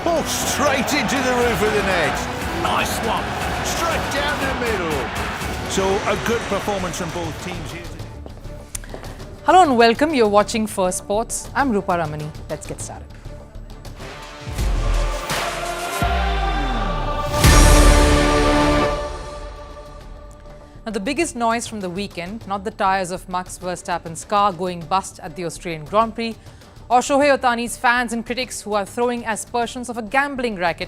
Oh, straight into the roof of the net. Nice one. Straight down the middle. So a good performance from both teams here today. Hello and welcome. You're watching Firstpost. I'm Rupha Ramani. Let's get started. Now, the biggest noise from the weekend, not the tyres of Max Verstappen's car going bust at the Australian Grand Prix, or Shohei Ohtani's fans and critics who are throwing aspersions of a gambling racket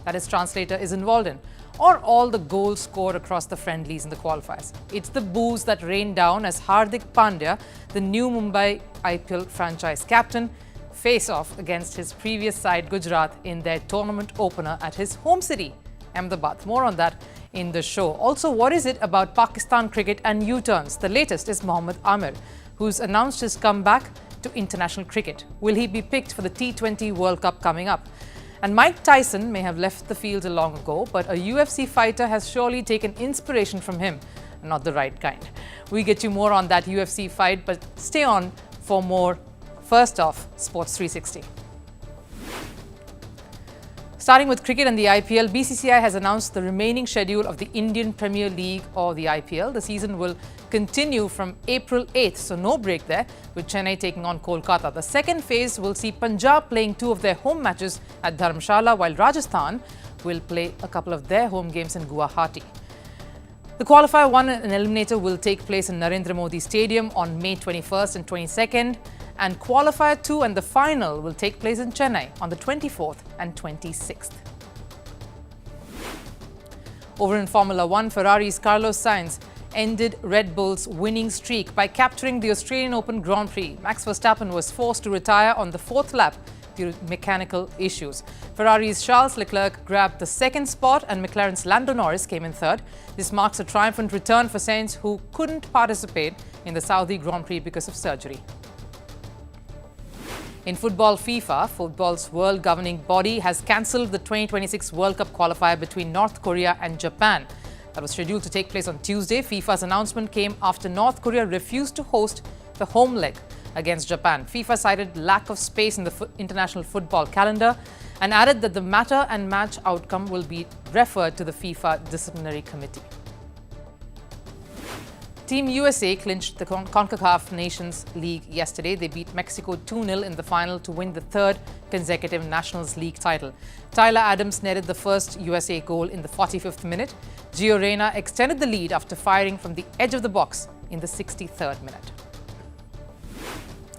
that his translator is involved in, or all the goals scored across the friendlies in the qualifiers. It's the boos that rained down as Hardik Pandya, the new Mumbai IPL franchise captain, face off against his previous side Gujarat in their tournament opener at his home city, Ahmedabad. More on that in the show. Also, what is it about Pakistan cricket and U-turns? The latest is Mohammed Amir, who's announced his comeback to international cricket. Will he be picked for the T20 World Cup coming up? And Mike Tyson may have left the field long ago, but a UFC fighter has surely taken inspiration from him. Not the right kind. We get you more on that UFC fight, but stay on for more. First off, Sports 360. Starting with cricket and the IPL, BCCI has announced the remaining schedule of the Indian Premier League or the IPL. The season will continue from April 8th, so no break there, with Chennai taking on Kolkata. The second phase will see Punjab playing 2 of their home matches at Dharamshala, while Rajasthan will play a couple of their home games in Guwahati. The qualifier 1 and eliminator will take place in Narendra Modi Stadium on May 21st and 22nd. And qualifier 2 and the final will take place in Chennai on the 24th and 26th. Over in Formula 1, Ferrari's Carlos Sainz ended Red Bull's winning streak by capturing the Australian Open Grand Prix. Max Verstappen was forced to retire on the 4th lap due to mechanical issues. Ferrari's Charles Leclerc grabbed the 2nd spot and McLaren's Lando Norris came in 3rd. This marks a triumphant return for Sainz, who couldn't participate in the Saudi Grand Prix because of surgery. In football, FIFA, football's world governing body, has cancelled the 2026 World Cup qualifier between North Korea and Japan. That was scheduled to take place on Tuesday. FIFA's announcement came after North Korea refused to host the home leg against Japan. FIFA cited lack of space in the international football calendar and added that the matter and match outcome will be referred to the FIFA disciplinary committee. Team USA clinched the CONCACAF Nations League yesterday. They beat Mexico 2-0 in the final to win the 3rd consecutive Nations League title. Tyler Adams netted the first USA goal in the 45th minute. Gio Reyna extended the lead after firing from the edge of the box in the 63rd minute.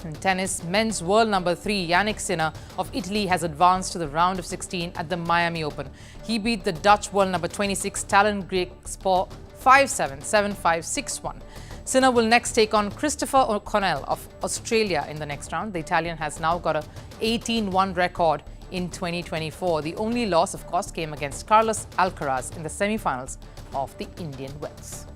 In tennis, men's world number 3 Yannick Sinner of Italy has advanced to the round of 16 at the Miami Open. He beat the Dutch world number 26 Talon Griekspoor 5-7, 7-5, 6-1. Sinner will next take on Christopher O'Connell of Australia in the next round. The Italian has now got a 18-1 record in 2024. The only loss, of course, came against Carlos Alcaraz in the semi-finals of the Indian Wells.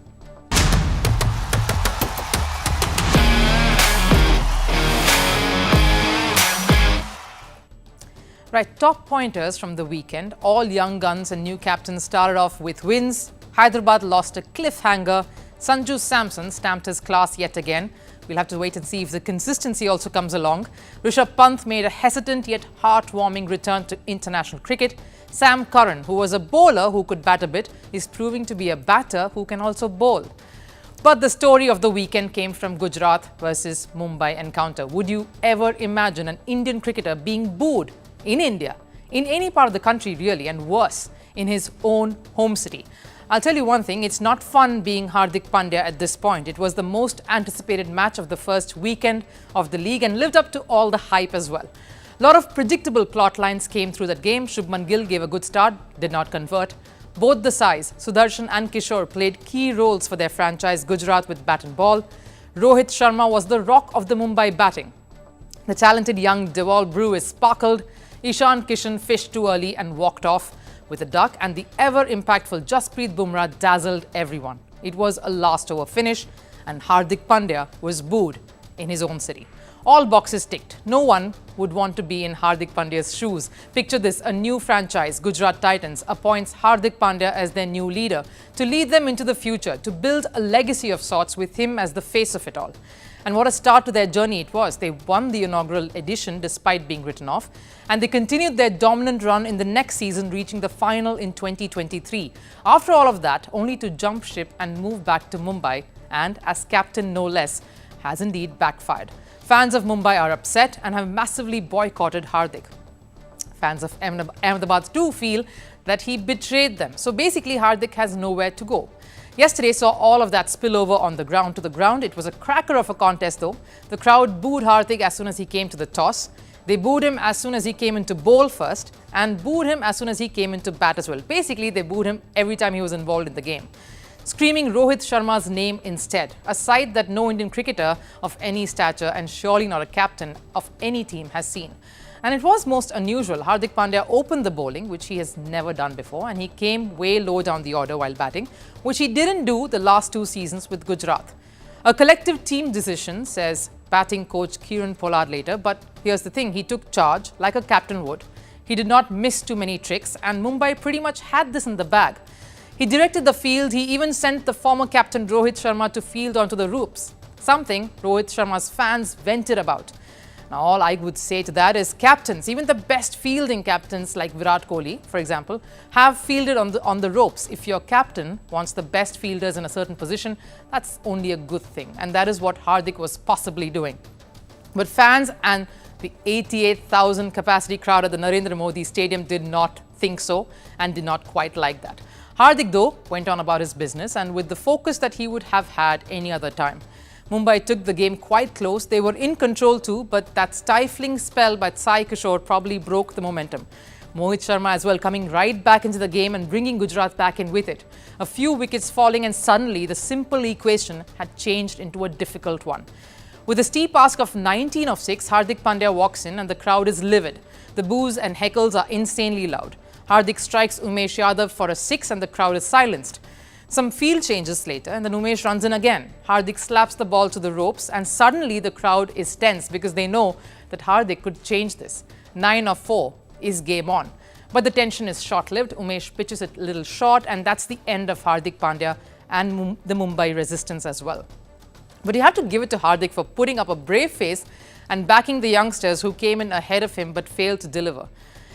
Right, top pointers from the weekend. All young guns and new captains started off with wins. Hyderabad lost a cliffhanger. Sanju Samson stamped his class yet again. We'll have to wait and see if the consistency also comes along. Rishabh Pant made a hesitant yet heartwarming return to international cricket. Sam Curran, who was a bowler who could bat a bit, is proving to be a batter who can also bowl. But the story of the weekend came from Gujarat versus Mumbai encounter. Would you ever imagine an Indian cricketer being booed in India, in any part of the country really, and worse, in his own home city? I'll tell you one thing, it's not fun being Hardik Pandya at this point. It was the most anticipated match of the first weekend of the league and lived up to all the hype as well. A lot of predictable plot lines came through that game. Shubman Gill gave a good start, did not convert. Both the sides, Sudarshan and Kishore, played key roles for their franchise Gujarat with bat and ball. Rohit Sharma was the rock of the Mumbai batting. The talented young Deval Brew sparkled. Ishan Kishan fished too early and walked off with a duck, and the ever-impactful Jasprit Bumrah dazzled everyone. It was a last-over finish, and Hardik Pandya was booed in his own city. All boxes ticked. No one would want to be in Hardik Pandya's shoes. Picture this, a new franchise, Gujarat Titans, appoints Hardik Pandya as their new leader to lead them into the future, to build a legacy of sorts with him as the face of it all. And what a start to their journey it was. They won the inaugural edition despite being written off, and they continued their dominant run in the next season, reaching the final in 2023. After all of that, only to jump ship and move back to Mumbai, and as captain no less, has indeed backfired. Fans of Mumbai are upset and have massively boycotted Hardik. Fans of Ahmedabad too feel that he betrayed them. So basically, Hardik has nowhere to go. Yesterday saw all of that spill over on the ground to the ground. It was a cracker of a contest though. The crowd booed Hardik as soon as he came to the toss. They booed him as soon as he came into bowl first and booed him as soon as he came into bat as well. Basically, they booed him every time he was involved in the game, screaming Rohit Sharma's name instead, a sight that no Indian cricketer of any stature and surely not a captain of any team has seen. And it was most unusual. Hardik Pandya opened the bowling, which he has never done before, and he came way low down the order while batting, which he didn't do the last 2 seasons with Gujarat. A collective team decision, says batting coach Kieran Pollard later, but here's the thing, he took charge like a captain would. He did not miss too many tricks, and Mumbai pretty much had this in the bag. He directed the field, he even sent the former captain Rohit Sharma to field onto the ropes, something Rohit Sharma's fans vented about. Now, all I would say to that is captains, even the best fielding captains like Virat Kohli, for example, have fielded on the ropes. If your captain wants the best fielders in a certain position, that's only a good thing. And that is what Hardik was possibly doing. But fans and the 88,000 capacity crowd at the Narendra Modi Stadium did not think so and did not quite like that. Hardik, though, went on about his business and with the focus that he would have had any other time. Mumbai took the game quite close. They were in control too, but that stifling spell by Sai Kishore probably broke the momentum. Mohit Sharma as well coming right back into the game and bringing Gujarat back in with it. A few wickets falling and suddenly the simple equation had changed into a difficult one. With a steep ask of 19 of 6, Hardik Pandya walks in and the crowd is livid. The boos and heckles are insanely loud. Hardik strikes Umesh Yadav for a 6 and the crowd is silenced. Some field changes later and then Umesh runs in again. Hardik slaps the ball to the ropes and suddenly the crowd is tense because they know that Hardik could change this. 9 of 4 is game on. But the tension is short-lived. Umesh pitches it a little short and that's the end of Hardik Pandya and the Mumbai resistance as well. But you have to give it to Hardik for putting up a brave face and backing the youngsters who came in ahead of him but failed to deliver.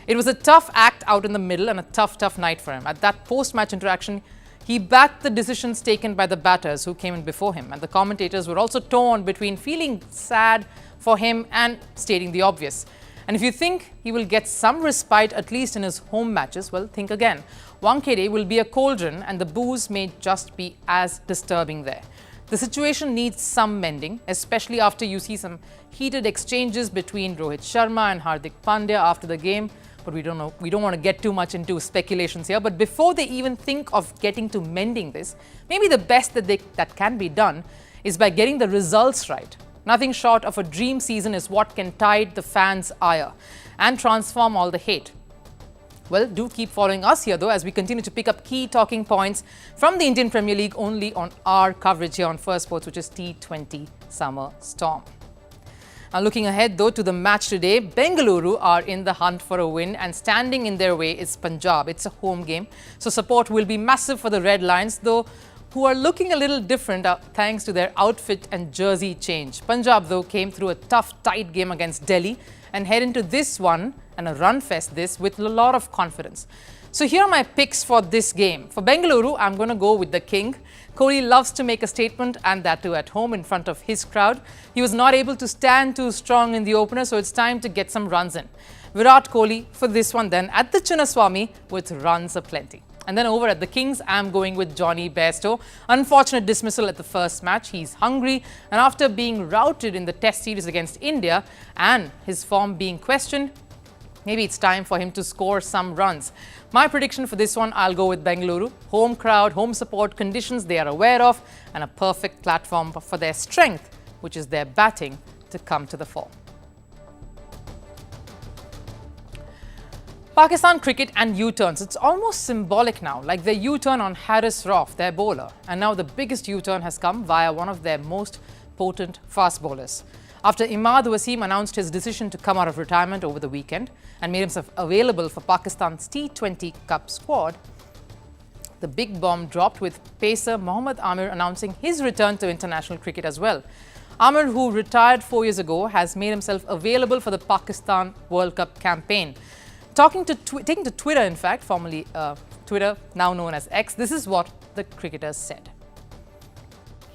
It was a tough act out in the middle and a tough night for him. At that post-match interaction, he backed the decisions taken by the batters who came in before him, and the commentators were also torn between feeling sad for him and stating the obvious. And if you think he will get some respite, at least in his home matches, well, think again. Wankhede will be a cauldron and the boos may just be as disturbing there. The situation needs some mending, especially after you see some heated exchanges between Rohit Sharma and Hardik Pandya after the game. But we don't want to get too much into speculations here. But before they even think of getting to mending this, maybe the best that can be done is by getting the results right. Nothing short of a dream season is what can tide the fans' ire and transform all the hate. Well, do keep following us here though as we continue to pick up key talking points from the Indian Premier League only on our coverage here on Firstpost, which is T20 Summer Storm. Now looking ahead though to the match today, Bengaluru are in the hunt for a win and standing in their way is Punjab. It's a home game, so support will be massive for the Red Lions, though who are looking a little different thanks to their outfit and jersey change. Punjab though came through a tough, tight game against Delhi and head into this one and a run fest this with a lot of confidence. So here are my picks for this game. For Bengaluru, I'm going to go with the King. Kohli loves to make a statement and that too at home in front of his crowd. He was not able to stand too strong in the opener, so it's time to get some runs in. Virat Kohli for this one then at the Chinnaswamy with runs aplenty. And then over at the Kings, I'm going with Johnny Bairstow. Unfortunate dismissal at the first match. He's hungry and after being routed in the Test series against India and his form being questioned, maybe it's time for him to score some runs. My prediction for this one, I'll go with Bengaluru. Home crowd, home support, conditions they are aware of, and a perfect platform for their strength, which is their batting, to come to the fore. Pakistan cricket and U-turns. It's almost symbolic now, like their U-turn on Haris Rauf, their bowler. And now the biggest U-turn has come via one of their most potent fast bowlers. After Imad Wasim announced his decision to come out of retirement over the weekend and made himself available for Pakistan's T20 Cup squad, the big bomb dropped with pacer Mohammed Amir announcing his return to international cricket as well. Amir, who retired 4 years ago, has made himself available for the Pakistan World Cup campaign. Taking to Twitter, in fact, formerly Twitter, now known as X, this is what the cricketer said.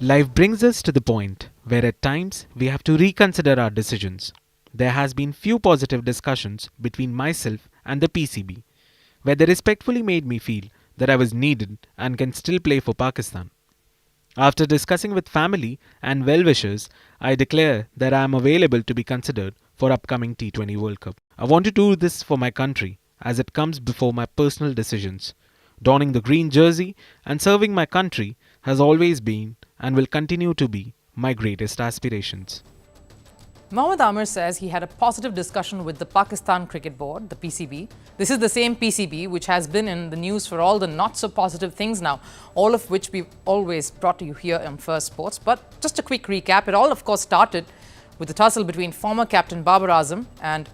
Life brings us to the point where at times we have to reconsider our decisions. There has been few positive discussions between myself and the PCB, where they respectfully made me feel that I was needed and can still play for Pakistan. After discussing with family and well-wishers, I declare that I am available to be considered for upcoming T20 World Cup. I want to do this for my country as it comes before my personal decisions. Donning the green jersey and serving my country has always been and will continue to be my greatest aspirations. Mohammed Amir says he had a positive discussion with the Pakistan Cricket Board, the PCB. This is the same PCB which has been in the news for all the not-so-positive things now, all of which we've always brought to you here on Firstpost. But just a quick recap, it all, of course, started with the tussle between former captain Babar Azam and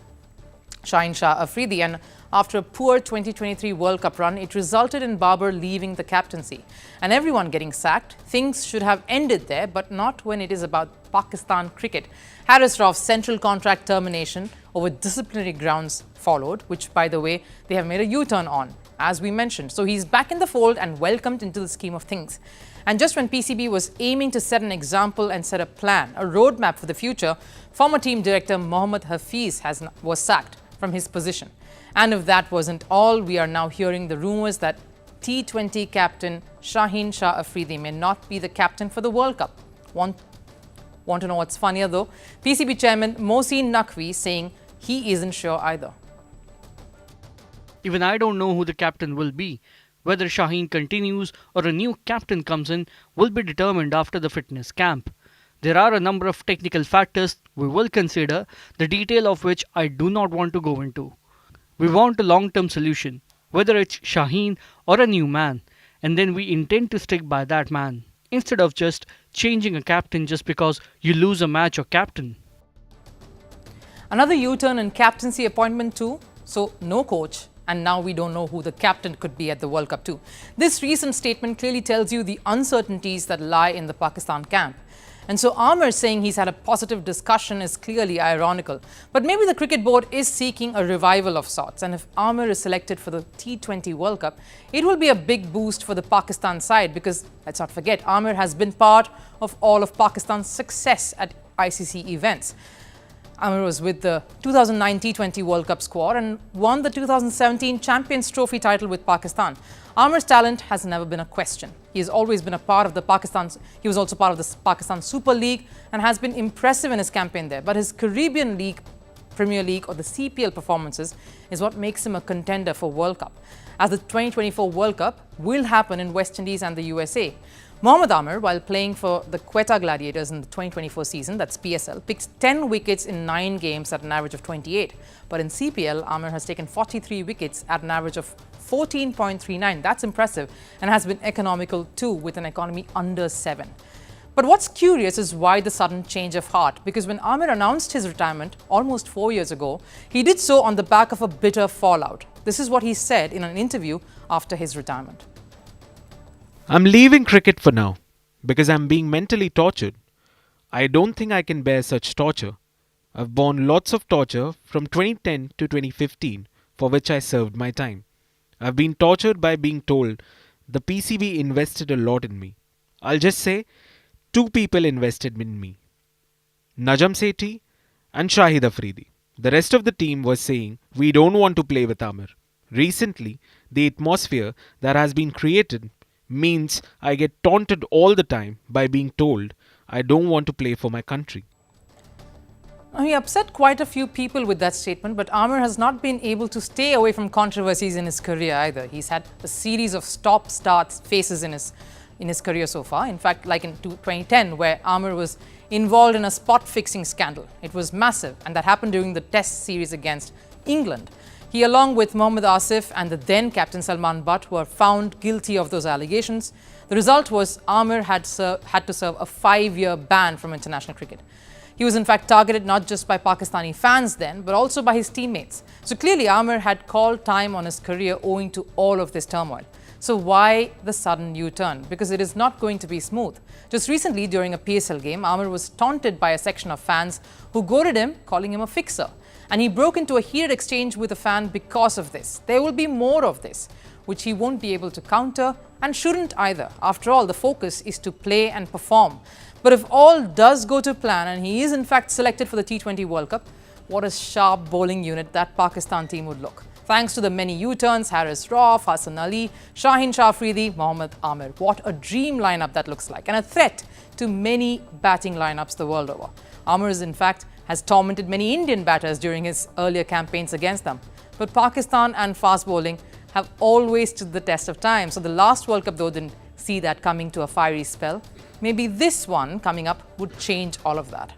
Shaheen Shah Afridi, and after a poor 2023 World Cup run, it resulted in Babar leaving the captaincy and everyone getting sacked. Things should have ended there, but not when it is about Pakistan cricket. Haris Rauf's central contract termination over disciplinary grounds followed, which, by the way, they have made a U-turn on, as we mentioned. So he's back in the fold and welcomed into the scheme of things. And just when PCB was aiming to set an example and set a plan, a roadmap for the future, former team director Mohammed Hafiz was sacked from his position. And if that wasn't all, we are now hearing the rumours that T20 captain Shaheen Shah Afridi may not be the captain for the World Cup. Want to know what's funnier though? PCB chairman Mohsin Naqvi saying he isn't sure either. Even I don't know who the captain will be. Whether Shaheen continues or a new captain comes in will be determined after the fitness camp. There are a number of technical factors we will consider, the detail of which I do not want to go into. We want a long-term solution, whether it's Shaheen or a new man, and then we intend to stick by that man, instead of just changing a captain just because you lose a match or captain. Another U-turn in captaincy appointment too, so no coach, and now we don't know who the captain could be at the World Cup too. This recent statement clearly tells you the uncertainties that lie in the Pakistan camp. And so Amir saying he's had a positive discussion is clearly ironical. But maybe the cricket board is seeking a revival of sorts. And if Amir is selected for the T20 World Cup, it will be a big boost for the Pakistan side because, let's not forget, Amir has been part of all of Pakistan's success at ICC events. Amir was with the 2009 T20 World Cup squad and won the 2017 Champions Trophy title with Pakistan. Amir's talent has never been a question. He has always been a part of he was also part of the Pakistan Super League and has been impressive in his campaign there. But his Caribbean League, Premier League or the CPL performances is what makes him a contender for World Cup, as the 2024 World Cup will happen in West Indies and the USA. Mohammed Amir, while playing for the Quetta Gladiators in the 2024 season, that's PSL, picked 10 wickets in 9 games at an average of 28. But in CPL, Amir has taken 43 wickets at an average of 14.39. That's impressive and has been economical too, with an economy under 7. But what's curious is why the sudden change of heart, because when Amir announced his retirement almost 4 years ago, he did so on the back of a bitter fallout. This is what he said in an interview after his retirement. I'm leaving cricket for now because I'm being mentally tortured. I don't think I can bear such torture. I've borne lots of torture from 2010 to 2015 for which I served my time. I've been tortured by being told the PCB invested a lot in me. I'll just say 2 people invested in me. Najam Sethi and Shahid Afridi. The rest of the team was saying we don't want to play with Amir. Recently, the atmosphere that has been created means I get taunted all the time by being told I don't want to play for my country. He upset quite a few people with that statement, but Amir has not been able to stay away from controversies in his career either. He's had a series of stop-start phases in his career so far. In fact, like in 2010, where Amir was involved in a spot-fixing scandal. It was massive, and that happened during the Test series against England. He, along with Mohammad Asif and the then captain Salman Butt, were found guilty of those allegations. The result was Amir had to serve a 5-year ban from international cricket. He was in fact targeted not just by Pakistani fans then, but also by his teammates. So clearly Amir had called time on his career owing to all of this turmoil. So why the sudden U-turn? Because it is not going to be smooth. Just recently, during a PSL game, Amir was taunted by a section of fans who goaded him, calling him a fixer. And he broke into a heated exchange with a fan because of this. There will be more of this, which he won't be able to counter and shouldn't either. After all, the focus is to play and perform. But if all does go to plan and he is in fact selected for the T20 World Cup, what a sharp bowling unit that Pakistan team would look. Thanks to the many U-turns, Haris Rauf, Hassan Ali, Shaheen Shafridi, Mohammed Amir. What a dream lineup that looks like, and a threat to many batting lineups the world over. Amir in fact has tormented many Indian batters during his earlier campaigns against them. But Pakistan and fast bowling have always stood the test of time. So the last World Cup though didn't see that coming to a fiery spell. Maybe this one coming up would change all of that.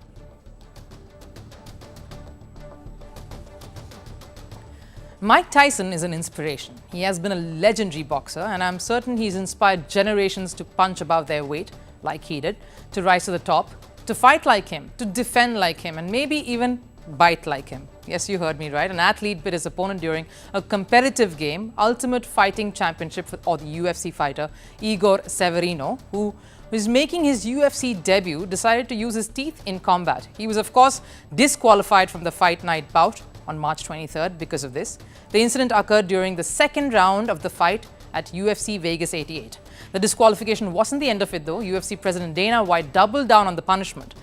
Mike Tyson is an inspiration. He has been a legendary boxer, and I'm certain he's inspired generations to punch above their weight, like he did, to rise to the top, to fight like him, to defend like him, and maybe even bite like him. Yes, you heard me right. An athlete bit his opponent during a competitive game, Ultimate Fighting Championship or the UFC fighter Igor Severino, who was making his UFC debut, decided to use his teeth in combat. He was, of course, disqualified from the fight night bout on March 23rd because of this. The incident occurred during the second round of the fight at UFC Vegas 88. The disqualification wasn't the end of it though. UFC President Dana White doubled down on the punishment.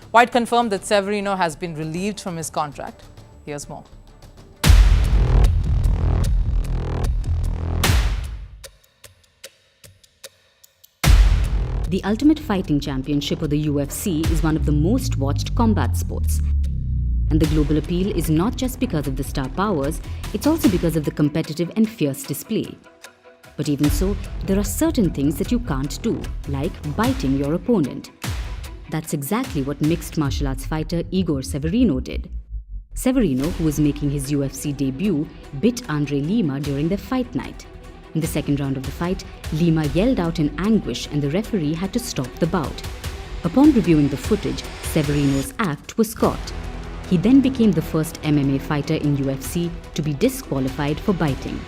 White confirmed that Severino has been relieved from his contract. Here's more. The Ultimate Fighting Championship or the UFC is one of the most watched combat sports. And the global appeal is not just because of the star powers, it's also because of the competitive and fierce display. But even so, there are certain things that you can't do, like biting your opponent. That's exactly what mixed martial arts fighter Igor Severino did. Severino, who was making his UFC debut, bit Andre Lima during their fight night. In the second round of the fight, Lima yelled out in anguish and the referee had to stop the bout. Upon reviewing the footage, Severino's act was caught. He then became the first MMA fighter in UFC to be disqualified for biting.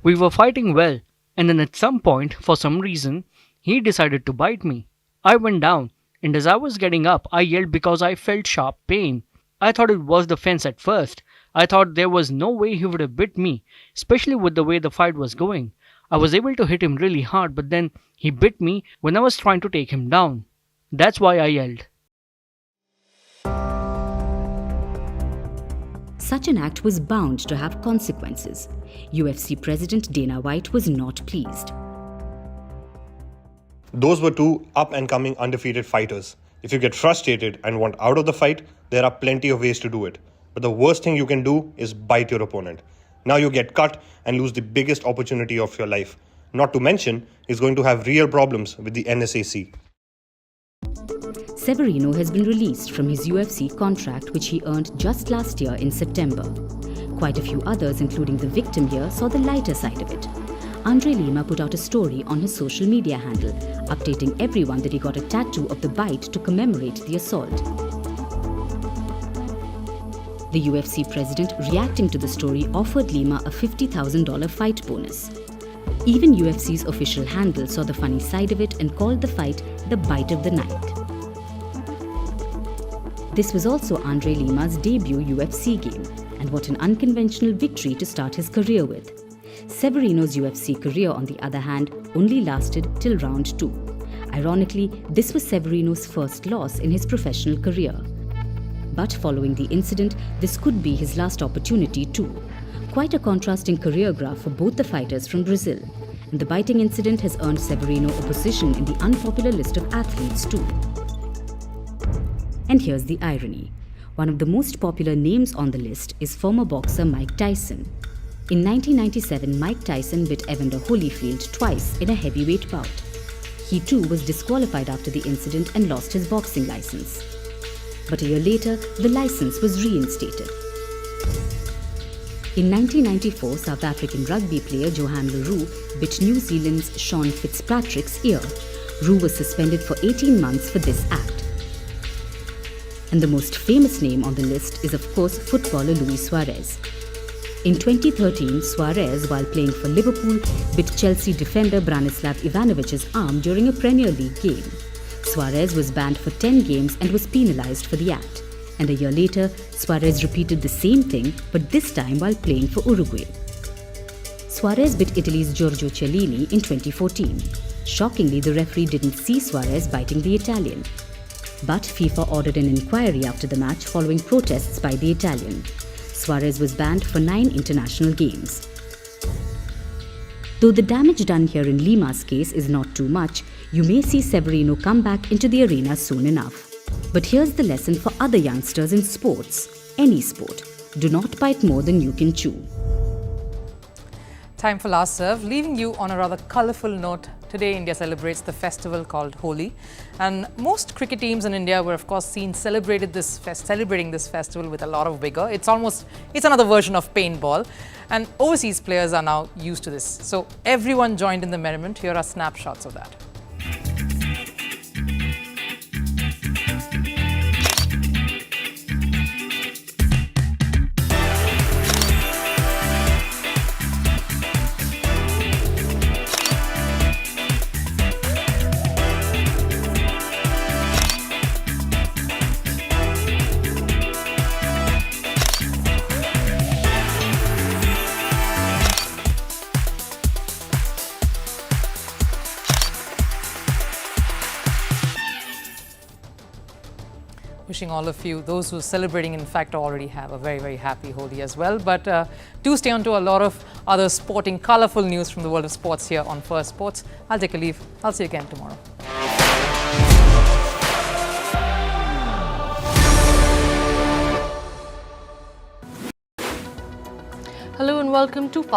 We were fighting well, and then at some point, for some reason, he decided to bite me. I went down, and as I was getting up, I yelled because I felt sharp pain. I thought it was the fence at first. I thought there was no way he would have bit me, especially with the way the fight was going. I was able to hit him really hard, but then he bit me when I was trying to take him down. That's why I yelled. Such an act was bound to have consequences. UFC President Dana White was not pleased. Those were two up-and-coming undefeated fighters. If you get frustrated and want out of the fight, there are plenty of ways to do it. But the worst thing you can do is bite your opponent. Now you get cut and lose the biggest opportunity of your life. Not to mention, he's going to have real problems with the NSAC. Severino has been released from his UFC contract, which he earned just last year in September. Quite a few others, including the victim here, saw the lighter side of it. Andre Lima put out a story on his social media handle, updating everyone that he got a tattoo of the bite to commemorate the assault. The UFC president, reacting to the story, offered Lima a $50,000 fight bonus. Even UFC's official handle saw the funny side of it and called the fight the bite of the night. This was also Andre Lima's debut UFC game, and what an unconventional victory to start his career with. Severino's UFC career, on the other hand, only lasted till round 2. Ironically, this was Severino's first loss in his professional career. But following the incident, this could be his last opportunity too. Quite a contrasting career graph for both the fighters from Brazil. And the biting incident has earned Severino a position in the unpopular list of athletes too. And here's the irony. One of the most popular names on the list is former boxer Mike Tyson. In 1997, Mike Tyson bit Evander Holyfield twice in a heavyweight bout. He too was disqualified after the incident and lost his boxing license. But a year later, the license was reinstated. In 1994, South African rugby player Johan Leroux bit New Zealand's Sean Fitzpatrick's ear. Roux was suspended for 18 months for this act. And the most famous name on the list is, of course, footballer Luis Suarez. In 2013, Suarez, while playing for Liverpool, bit Chelsea defender Branislav Ivanovic's arm during a Premier League game. Suarez was banned for 10 games and was penalised for the act. And a year later, Suarez repeated the same thing, but this time while playing for Uruguay. Suarez bit Italy's Giorgio Chiellini in 2014. Shockingly, the referee didn't see Suarez biting the Italian. But FIFA ordered an inquiry after the match following protests by the Italian. Suarez was banned for 9 international games. Though the damage done here in Lima's case is not too much, you may see Severino come back into the arena soon enough. But here's the lesson for other youngsters in sports, any sport. Do not bite more than you can chew. Time for last serve, leaving you on a rather colourful note. Today, India celebrates the festival called Holi, and most cricket teams in India were, of course, seen celebrating this festival with a lot of vigour. It's another version of paintball, and overseas players are now used to this. So everyone joined in the merriment. Here are snapshots of that. Wishing all of you, those who are celebrating, in fact, already have a very, very happy Holi as well. But do stay on to a lot of other sporting, colourful news from the world of sports here on Firstpost. I'll take a leave. I'll see you again tomorrow. Hello and welcome to Fast